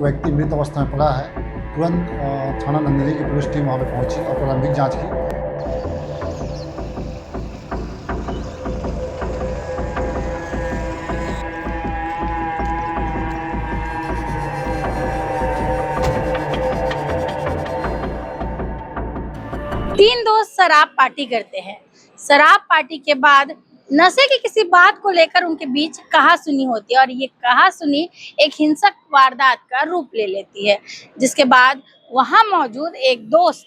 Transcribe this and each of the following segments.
एक व्यक्ति मृत अवस्था में पड़ा है। तुरंत थाना नंदिनी की पुलिस टीम वहाँ पर पहुंची और प्रारंभिक जांच की। 3 दोस्त शराब पार्टी करते हैं। शराब पार्टी के बाद नशे की किसी बात को लेकर उनके बीच कहासुनी होती है और ये कहासुनी एक हिंसक वारदात का रूप ले लेती है, जिसके बाद वहां मौजूद एक दोस्त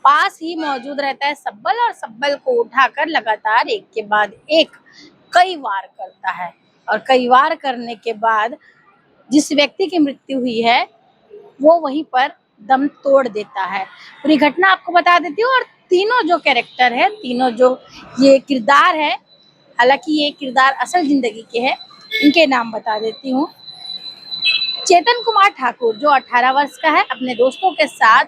पास ही मौजूद रहता है सब्बल और सब्बल को उठाकर लगातार एक के बाद एक कई वार करता है और कई वार करने के बाद जिस व्यक्ति की मृत्यु हुई है वो वहीं पर दम तोड़ देता है। पूरी घटना आपको बता देती हूँ और तीनों जो कैरेक्टर है, तीनों जो ये किरदार है, हालांकि ये किरदार असल जिंदगी के हैं, इनके नाम बता देती हूँ। चेतन कुमार ठाकुर जो 18 वर्ष का है, अपने दोस्तों के साथ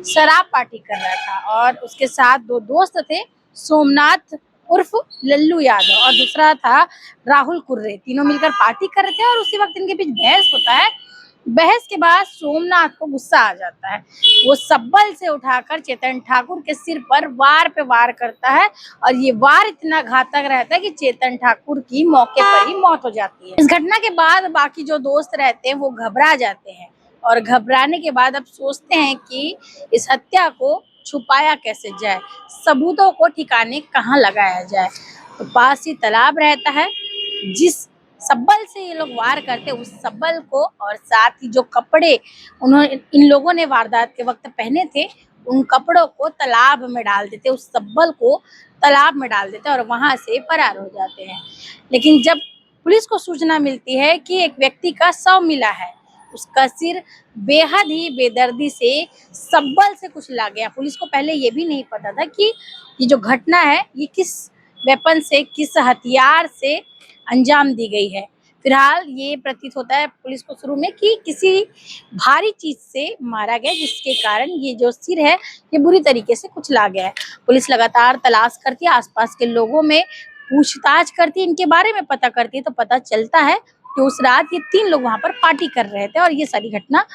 शराब पार्टी कर रहा था और उसके साथ 2 दोस्त थे, सोमनाथ उर्फ लल्लू यादव और दूसरा था राहुल कुर्रे। तीनों मिलकर पार्टी कर रहे थे और उसी वक्त इनके बीच बहस होता है। बहस के बाद सोमनाथ को गुस्सा आ जाता है, वो सब्बल से उठाकर चेतन ठाकुर के सिर पर वार पे वार करता है और ये वार इतना घातक रहता है कि चेतन ठाकुर की मौके पर ही मौत हो जाती है। इस घटना के बाद बाकी जो दोस्त रहते हैं वो घबरा जाते हैं और घबराने के बाद अब सोचते हैं कि इस हत्या को छुपाया कैसे जाए, सबूतों को ठिकाने कहाँ लगाया जाए। तो पास ही तालाब रहता है, जिस सब्बल से ये लोग वार करते उस सब्बल को और साथ ही जो कपड़े उन्होंने इन लोगों ने वारदात के वक्त पहने थे उन कपड़ों को तालाब में डाल देते, उस सब्बल को तालाब में डाल देते और वहां से फरार हो जाते हैं। लेकिन जब पुलिस को सूचना मिलती है कि एक व्यक्ति का शव मिला है, उसका सिर बेहद ही बेदर्दी से सब्बल से कुचला गया। पुलिस को पहले ये भी नहीं पता था कि ये जो घटना है ये किस वेपन से, किस हथियार से अंजाम दी गई है। फिलहाल ये प्रतीत होता है पुलिस को शुरू में कि किसी भारी चीज से मारा गया, जिसके कारण ये जो सिर है ये बुरी तरीके से कुचला गया है। पुलिस लगातार तलाश करती है, आसपास के लोगों में पूछताछ करती है, इनके बारे में पता करती है तो पता चलता है कि उस रात ये 3 लोग वहां पर पार्टी कर रहे थे और ये सारी घटना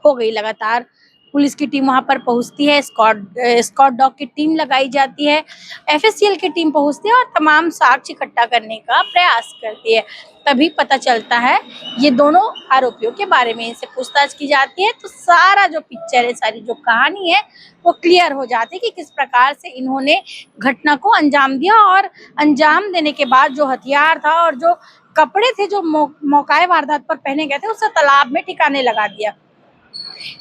हो गई। लगातार पुलिस की टीम वहां पर पहुंचती है, स्कॉट डॉग की टीम लगाई जाती है, एफएससीएल की टीम पहुंचती है और तमाम साक्ष्य इकट्ठा करने का प्रयास करती है। तभी पता चलता है ये दोनों आरोपियों के बारे में, इनसे पूछताछ की जाती है तो सारा जो पिक्चर है, सारी जो कहानी है वो क्लियर हो जाती है कि किस प्रकार से इन्होंने घटना को अंजाम दिया और अंजाम देने के बाद जो हथियार था और जो कपड़े थे जो मौकाए वारदात पर पहने गए थे उसे तालाब में ठिकाने लगा दिया।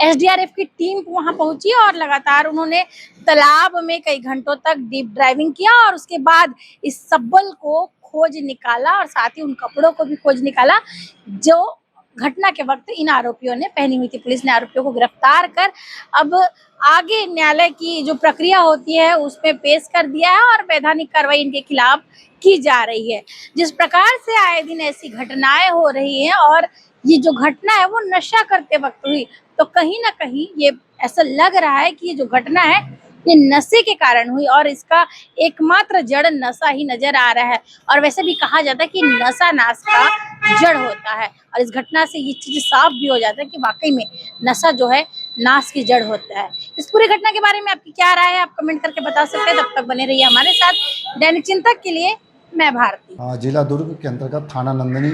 एसडीआरएफ की टीम वहां पहुंची और लगातार उन्होंने तालाब में कई घंटों तक डीप ड्राइविंग किया और उसके बाद इस सब्बल को खोज निकाला और साथ ही उन कपड़ों को भी खोज निकाला जो घटना के वक्त इन आरोपियों ने पहनी हुई थी। पुलिस ने आरोपियों को गिरफ्तार कर अब आगे न्यायालय की जो प्रक्रिया होती है उसमें पेश कर दिया है और वैधानिक कार्रवाई इनके खिलाफ की जा रही है। जिस प्रकार से आए दिन ऐसी घटनाएं हो रही हैं और ये जो घटना है वो नशा करते वक्त हुई, तो कहीं ना कहीं ये ऐसा लग रहा है कि ये जो घटना है ये नशे के कारण हुई और इसका एकमात्र जड़ नशा ही नजर आ रहा है। और वैसे भी कहा जाता है कि नशा नाश का जड़ होता है और इस घटना से ये चीज साफ भी हो जाता है कि वाकई में नशा जो है नाश की जड़ होता है। इस पूरी घटना के बारे में आपकी क्या राय है, आप कमेंट करके बता सकते हैं। तब तक बने रहिए हमारे साथ। दैनिक चिंतक के लिए मैं भारती। जिला दुर्ग के अंतर्गत थाना नंदिनी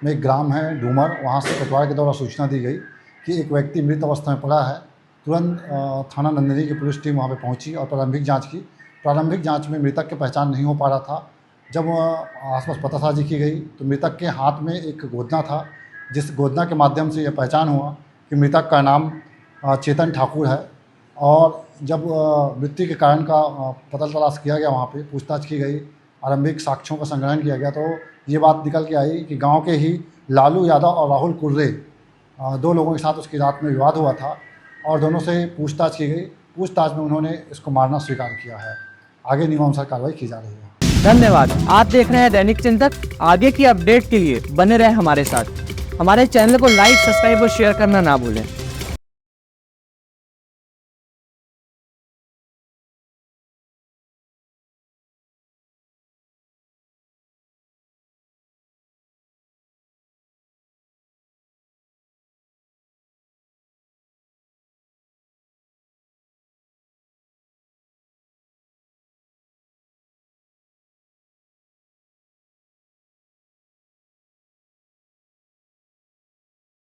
में एक ग्राम है डूमर, वहाँ से पटवार के द्वारा सूचना दी गई कि एक व्यक्ति मृत अवस्था में पड़ा है। तुरंत थाना नंदिनी की पुलिस टीम वहाँ पे पहुँची और प्रारंभिक जांच की। प्रारंभिक जांच में मृतक की पहचान नहीं हो पा रहा था। जब आसपास पतासाजी की गई तो मृतक के हाथ में एक गोदना था, जिस गोदना के माध्यम से यह पहचान हुआ कि मृतक का नाम चेतन ठाकुर है। और जब मृत्यु के कारण का पता तलाश किया गया, वहाँ पर पूछताछ की गई, आरंभिक साक्ष्यों का संग्रहण किया गया, तो ये बात निकल के आई कि गांव के ही लालू यादव और राहुल कुर्रे 2 लोगों के साथ उसकी रात में विवाद हुआ था और दोनों से पूछताछ की गई। पूछताछ में उन्होंने इसको मारना स्वीकार किया है। आगे नियमानुसार कार्रवाई की जा रही है। धन्यवाद। आप देख रहे हैं दैनिक चिंतक। आगे की अपडेट के लिए बने रहे हमारे साथ। हमारे चैनल को लाइक, सब्सक्राइब और शेयर करना ना भूलें।